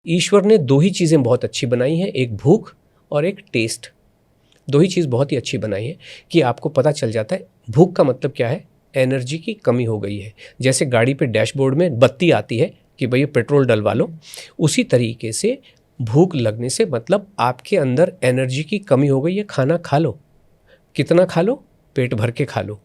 ईश्वर ने दो ही चीज़ें बहुत अच्छी बनाई हैं, एक भूख और एक टेस्ट। दो ही चीज़ बहुत ही अच्छी बनाई है कि आपको पता चल जाता है भूख का मतलब क्या है, एनर्जी की कमी हो गई है। जैसे गाड़ी पे डैशबोर्ड में बत्ती आती है कि भैया पेट्रोल डलवा लो, उसी तरीके से भूख लगने से मतलब आपके अंदर एनर्जी की कमी हो गई है। खाना खा लो, कितना खा लो, पेट भर के खा लो,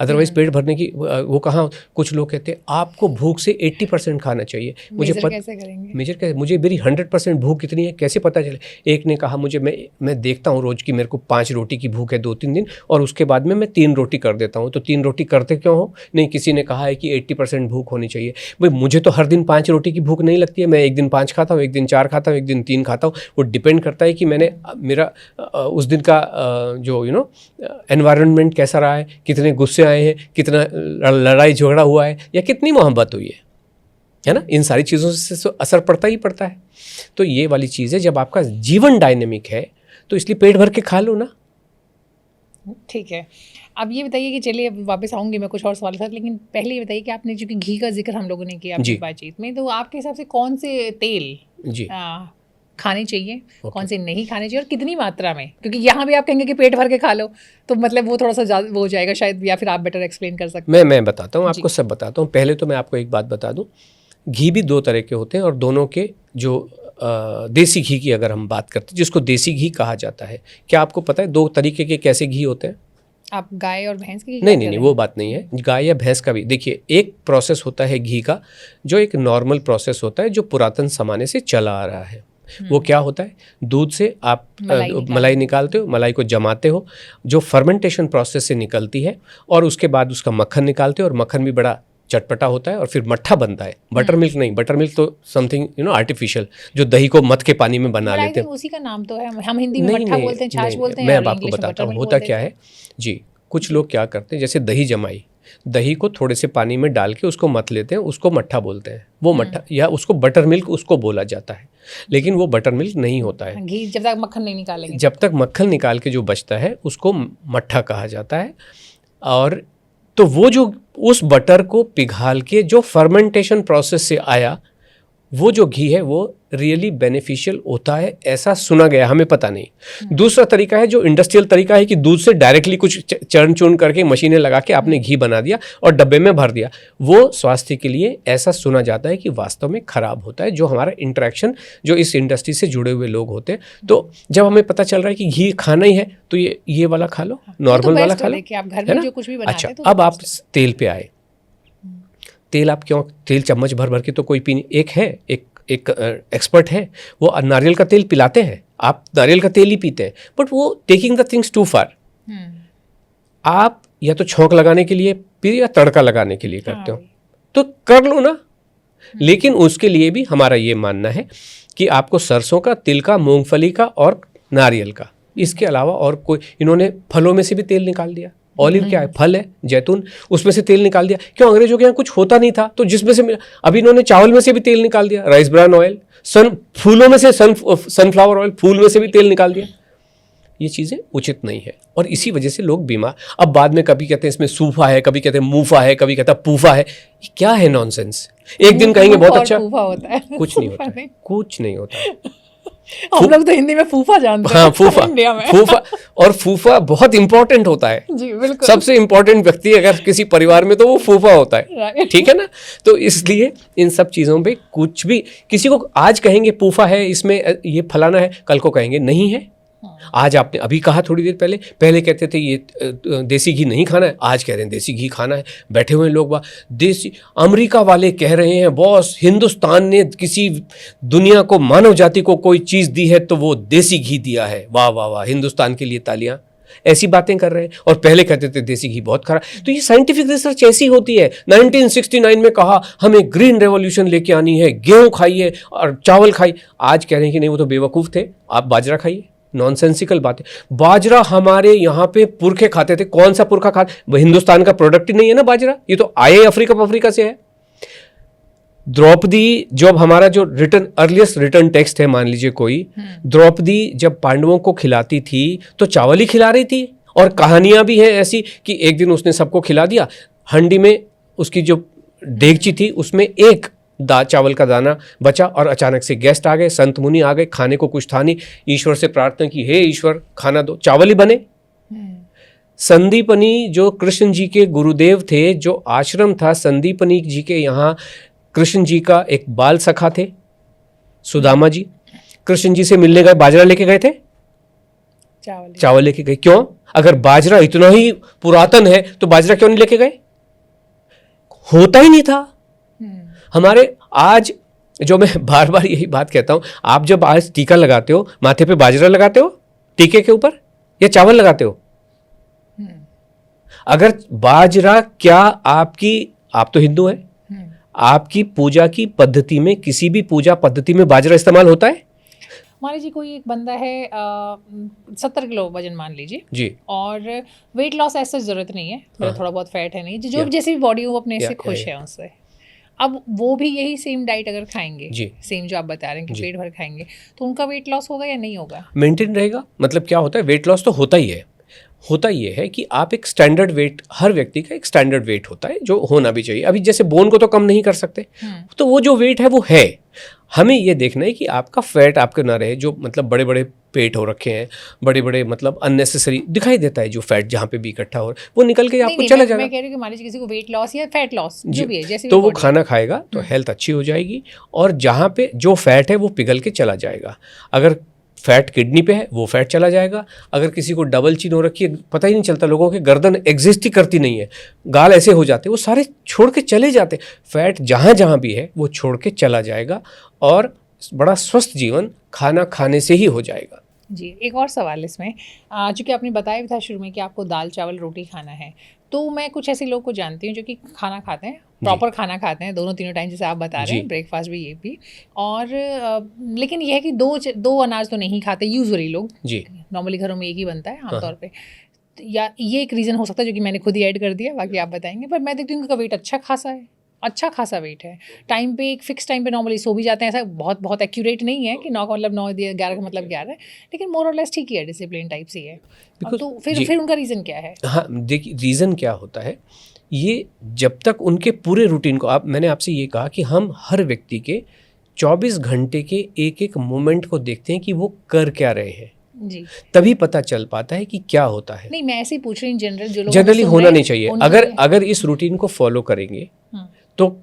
अदरवाइज पेट भरने की वो कहाँ। कुछ लोग कहते हैं आपको भूख से 80% खाना चाहिए। मुझे कैसे करेंगे? मुझे मेरी 100% भूख कितनी है कैसे पता चले। एक ने कहा मुझे, मैं देखता हूँ रोज़ की मेरे को 5 रोटी की भूख है 2-3 दिन, और उसके बाद में मैं 3 रोटी कर देता हूँ। तो 3 रोटी करते क्यों हो? नहीं, किसी ने कहा है कि 80% भूख होनी चाहिए। भाई मुझे तो हर दिन 5 रोटी की भूख नहीं लगती है। मैं एक दिन 5 खाता हूँ, एक दिन 4 खाता हूँ, एक दिन 3 खाता हूँ। वो डिपेंड करता है कि मैंने मेरा उस दिन का जो एनवायरनमेंट कैसा रहा है, कितने गुस्से आए हैं, कितना लड़ाई झगड़ा हुआ है, या कितनी मोहब्बत हुई है ना। इन सारी चीज़ों से तो असर पड़ता ही पड़ता है। तो ये वाली चीज़ है, जब आपका जीवन डायनेमिक है तो इसलिए पेट भर के खा लो ना। ठीक है, अब ये बताइए कि चलिए वापस आऊँगी मैं कुछ और सवाल था, लेकिन पहले ये बताइए कि आपने चूँकि घी का जिक्र हम लोगों ने किया अपनी बातचीत में, तो आपके हिसाब से कौन से तेल जी खाने चाहिए, कौन से नहीं खाने चाहिए और कितनी मात्रा में? क्योंकि यहाँ भी आप कहेंगे कि पेट भर के खा लो, तो मतलब वो थोड़ा सा ज़्यादा वो हो जाएगा शायद, या फिर आप बेटर एक्सप्लेन कर सकते हैं। मैं बताता हूँ आपको, सब बताता हूँ। पहले तो मैं आपको एक बात बता दूँ, घी भी 2 तरह के होते हैं, और दोनों के जो देसी घी की अगर हम बात करते हैं, जिसको देसी घी कहा जाता है, क्या आपको पता है 2 तरीके के कैसे घी होते हैं? आप गाय और भैंस की? नहीं, वो बात नहीं है। गाय या भैंस का भी देखिए, एक प्रोसेस होता है घी का, जो एक नॉर्मल प्रोसेस होता है, जो पुरातन ज़माने से चला आ रहा है। वो क्या होता है, दूध से आप मलाई निकालते हो, मलाई को जमाते हो, जो फर्मेंटेशन प्रोसेस से निकलती है, और उसके बाद उसका मक्खन निकालते हो, और मक्खन भी बड़ा चटपटा होता है, और फिर मट्ठा बनता है। बटर मिल्क नहीं, बटर मिल्क तो समथिंग आर्टिफिशियल, जो दही को मथ के पानी में बना लेते हैं। उसी का नाम तो है, हम हिंदी में मट्ठा बोलते हैं, छाछ बोलते हैं। मैं अब आपको बताता हूँ होता क्या है जी। कुछ लोग क्या करते हैं, जैसे दही जमाई, दही को थोड़े से पानी में डाल के उसको मथ लेते हैं, उसको मट्ठा बोलते हैं। वो मट्ठा, या उसको बटर मिल्क उसको बोला जाता है, लेकिन वो बटर मिल्क नहीं होता है। घी जब तक मक्खन नहीं निकालेंगे, जब तक मक्खन निकाल के जो बचता है उसको मट्ठा कहा जाता है। और तो वो जो उस बटर को पिघाल के जो फर्मेंटेशन प्रोसेस से आया, वो जो घी है वो रियली बेनिफिशियल होता है, ऐसा सुना गया, हमें पता नहीं। दूसरा तरीका है जो इंडस्ट्रियल तरीका है, कि दूध से डायरेक्टली कुछ चर्ण चूर्ण करके मशीनें लगा के आपने घी बना दिया और डब्बे में भर दिया। वो स्वास्थ्य के लिए ऐसा सुना जाता है कि वास्तव में खराब होता है, जो हमारा इंटरेक्शन जो इस इंडस्ट्री से जुड़े हुए लोग होते हैं। तो जब हमें पता चल रहा है कि घी खाना ही है, तो ये वाला खा लो, नॉर्मल वाला खा लो, है ना। अच्छा, अब आप तेल पे आए। तेल आप क्यों, तेल चम्मच भर भर के तो कोई पीने, एक एक्सपर्ट है, वो नारियल का तेल पिलाते हैं, आप नारियल का तेल ही पीते हैं, बट वो टेकिंग द थिंग्स टू फार। आप या तो छौंक लगाने के लिए पी, या तड़का लगाने के लिए करते हो, तो कर लो ना। लेकिन उसके लिए भी हमारा ये मानना है कि आपको सरसों का, तिल का, मूंगफली का और नारियल का, इसके अलावा और कोई, इन्होंने फलों में से भी तेल निकाल दिया। ऑलिव क्या है, फल है, जैतून, उसमें से तेल निकाल दिया। क्यों? अंग्रेजों के यहाँ कुछ होता नहीं था, तो जिसमें से मिला। अभी इन्होंने चावल में से भी तेल निकाल दिया, राइस ब्रान ऑयल, फूलों में से सनफ्लावर ऑयल, फूल में से भी तेल निकाल दिया। ये चीज़ें उचित नहीं है, और इसी वजह से लोग बीमार। अब बाद में कभी कहते हैं इसमें सूफा है, कभी कहते हैं मूफा है, कभी कहता है पूफा है। क्या है नॉनसेंस। एक दिन कहेंगे बहुत अच्छा, होता है, कुछ नहीं होता है, कुछ नहीं होता है। हम लोग तो हिंदी में फूफा जानते हैं। हाँ, फूफा और फूफा बहुत इंपॉर्टेंट होता है जी, बिल्कुल। सबसे इंपॉर्टेंट व्यक्ति अगर किसी परिवार में, तो वो फूफा होता है, ठीक है ना। तो इसलिए इन सब चीज़ों पे कुछ भी, किसी को आज कहेंगे फूफा है, इसमें ये फलाना है, कल को कहेंगे नहीं है। आज आपने अभी कहा थोड़ी देर पहले कहते थे ये देसी घी नहीं खाना है, आज कह रहे हैं देसी घी खाना है। बैठे हुए लोग देसी, अमेरिका वाले कह रहे हैं बॉस, हिंदुस्तान ने किसी दुनिया को, मानव जाति को कोई चीज़ दी है तो वो देसी घी दिया है। वाह वाह वाह, हिंदुस्तान के लिए तालियां। ऐसी बातें कर रहे हैं, और पहले कहते थे देसी घी बहुत खराब। तो ये साइंटिफिक रिसर्च ऐसी होती है। 1969 में कहा हमें ग्रीन रेवोल्यूशन लेके आनी है, गेहूं खाइए और चावल खाइए। आज कह रहे हैं कि नहीं, वो तो बेवकूफ़ थे, आप बाजरा खाइए। नॉनसेंसिकल बात है। बाजरा हमारे यहाँ पे पुरखे खाते थे। कौन सा पुरखा खाते? हिंदुस्तान का प्रोडक्ट ही नहीं है ना बाजरा, ये तो आए अफ्रीका से है। द्रौपदी, जब हमारा जो अर्लीस्ट रिटर्न टेक्स्ट है, मान लीजिए कोई, द्रौपदी जब पांडवों को खिलाती थी तो चावल ही खिला रही थी। और कहानियां भी हैं ऐसी कि एक दिन उसने सबको खिला दिया, हंडी में उसकी जो देगची थी उसमें एक चावल का दाना बचा और अचानक से गेस्ट आ गए, संत मुनि आ गए, खाने को कुछ था नहीं, ईश्वर से प्रार्थना की, हे ईश्वर खाना दो, चावल ही बने। संदीपनी जो कृष्ण जी के गुरुदेव थे, जो आश्रम था संदीपनी जी के यहाँ, कृष्ण जी का एक बाल सखा थे सुदामा जी, कृष्ण जी से मिलने गए, बाजरा लेके गए थे, चावल लेके गए। क्यों? अगर बाजरा इतना ही पुरातन है तो बाजरा क्यों नहीं लेके गए? होता ही नहीं था। हमारे आज जो मैं बार बार यही बात कहता हूं, आप जब आज टीका लगाते हो, माथे पे बाजरा लगाते हो टीके के ऊपर या चावल लगाते हो? अगर बाजरा, क्या आप तो हिंदू हैं, आपकी पूजा की पद्धति में, किसी भी पूजा पद्धति में बाजरा इस्तेमाल होता है? मान लीजिए कोई एक बंदा है 70 किलो वजन मान लीजिए जी, और वेट लॉस ऐसा जरूरत नहीं है, मेरा थोड़ा बहुत फैट है, नहीं जो जैसी भी बॉडी हो वो अपने से खुश है उससे, अब वो भी यही सेम डाइट अगर खाएंगे, सेम जो आप बता रहे हैं कि पेट भर खाएंगे, तो उनका वेट लॉस होगा या नहीं होगा? मेंटेन रहेगा। मतलब क्या होता है, वेट लॉस तो होता ही है। होता ये है कि आप एक स्टैंडर्ड वेट, हर व्यक्ति का एक स्टैंडर्ड वेट होता है जो होना भी चाहिए। अभी जैसे बोन को तो कम नहीं कर सकते, तो वो जो वेट है वो है। हमें ये देखना है कि आपका फैट आपके ना रहे, जो मतलब बड़े बड़े पेट हो रखे हैं, बड़े बड़े मतलब अननेसेसरी दिखाई देता है, जो फैट जहाँ पे भी इकट्ठा हो वो निकल के आपको चला जाएगा। मैं कह रही हूँ कि मान लीजिए किसी को वेट लॉस या फैट लॉस जो भी है, जैसे तो वो खाना खाएगा तो हेल्थ अच्छी हो जाएगी, और जहाँ पे जो फैट है वो पिघल के चला जाएगा। अगर फैट किडनी पे है वो फैट चला जाएगा। अगर किसी को डबल चिन हो रखी है, पता ही नहीं चलता, लोगों के गर्दन एग्जिस्ट ही करती नहीं है, गाल ऐसे हो जाते, वो सारे छोड़ के चले जाते। फैट जहाँ जहाँ भी है वो छोड़ के चला जाएगा और बड़ा स्वस्थ जीवन खाना खाने से ही हो जाएगा। जी, एक और सवाल इसमें, चूँकि आपने बताया भी था शुरू में कि आपको दाल चावल रोटी खाना है, तो मैं कुछ ऐसे लोग को जानती हूँ जो कि खाना खाते हैं, प्रॉपर खाना खाते हैं दोनों तीनों टाइम, जैसे आप बता रहे हैं, ब्रेकफास्ट भी ये भी, और लेकिन यह है कि दो अनाज तो नहीं खाते यूजुअली लोग जी, नॉर्मली घरों में एक ही बनता है आमतौर पे, या ये एक रीज़न हो सकता है जो कि मैंने खुद ही ऐड कर दिया, बाकी आप बताएंगे। पर मैं देखती हूँ उनका वेट अच्छा खासा वेट है, टाइम पे एक फिक्स टाइम पे नॉर्मली सो भी जाते हैं। ऐसा बहुत एक्यूरेट नहीं है कि 9 का मतलब 9, 11 का मतलब 11, लेकिन मोर और लेस ठीक ही है, डिसिप्लिन टाइप सी है। तो फिर उनका रीज़न क्या है? हाँ, देखिए रीज़न क्या होता है, ये जब तक उनके पूरे रूटीन को मैंने आपसे ये कहा कि हम हर व्यक्ति के 24 घंटे के एक एक मोमेंट को देखते हैं कि वो कर क्या रहे हैं जी, तभी पता चल पाता है कि क्या होता है। नहीं, मैं ऐसे ही पूछ रही हूँ, जनरली होना नहीं चाहिए। अगर इस रूटीन को फॉलो करेंगे तो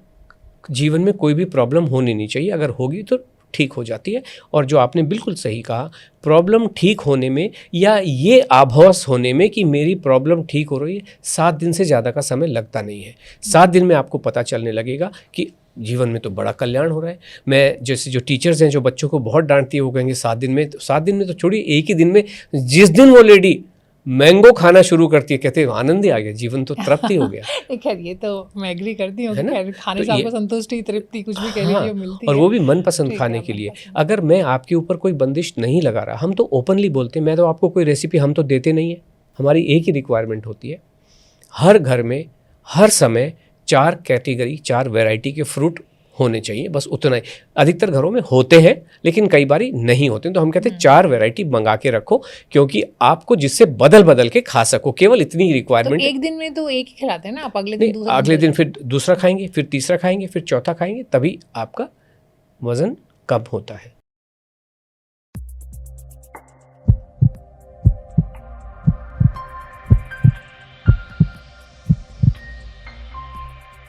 जीवन में कोई भी प्रॉब्लम होनी नहीं चाहिए। अगर होगी तो ठीक हो जाती है। और जो आपने बिल्कुल सही कहा, प्रॉब्लम ठीक होने में या ये आभास होने में कि मेरी प्रॉब्लम ठीक हो रही है, 7 दिन से ज़्यादा का समय लगता नहीं है। 7 दिन में आपको पता चलने लगेगा कि जीवन में तो बड़ा कल्याण हो रहा है। मैं जैसे जो टीचर्स हैं जो बच्चों को बहुत डांटती है, वो कहेंगे 7 दिन में, 7 दिन में तो छोड़िए, एक ही दिन में जिस दिन वो लेडी मैंगो खाना शुरू करती है, कहते हैं आनंद ही आ गया, जीवन तो तृप्ति हो गया। खैर ये तो मैं एग्री करती हूँ, खाने से आपको संतुष्टि, तृप्ति, कुछ भी कह लीजिए, मिलती है, और वो भी मनपसंद खाने के लिए। अगर मैं आपके ऊपर कोई बंदिश नहीं लगा रहा, हम तो ओपनली बोलते हैं, मैं तो आपको कोई रेसिपी हम तो देते नहीं है। हमारी एक ही रिक्वायरमेंट होती है, हर घर में हर समय 4 कैटेगरी, 4 वैरायटी के फ्रूट होने चाहिए, बस उतना ही। अधिकतर घरों में होते हैं लेकिन कई बारी नहीं होते, तो हम कहते हैं 4 वैरायटी मंगा के रखो, क्योंकि आपको जिससे बदल के खा सको, केवल इतनी रिक्वायरमेंट। तो एक दिन में तो एक ही खिलाते हैं ना आप, अगले दिन फिर दूसरा खाएंगे, फिर तीसरा खाएंगे, फिर चौथा खाएंगे, तभी आपका वजन कम होता है।